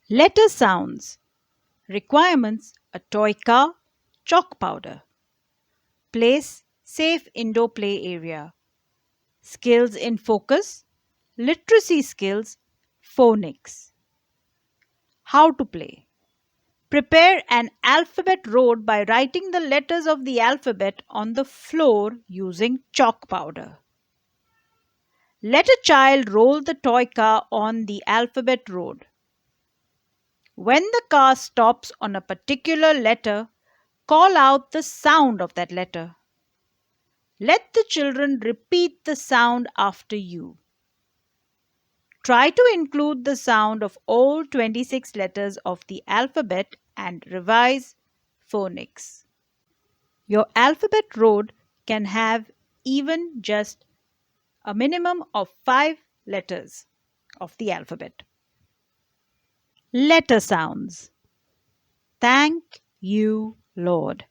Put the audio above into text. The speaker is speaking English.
Letter sounds. Requirements: a toy car, chalk powder. Place: safe indoor play area. Skills in focus: literacy skills, phonics. How to play: prepare an alphabet road by writing the letters of the alphabet on the floor using chalk powder. Let a child roll the toy car on the alphabet road. When the car stops on a particular letter, call out the sound of that letter. Let the children repeat the sound after you. Try to include the sound of all 26 letters of the alphabet and revise phonics. Your alphabet road can have even just a minimum of 5 letters of the alphabet. Letter sounds. Thank you, Lord.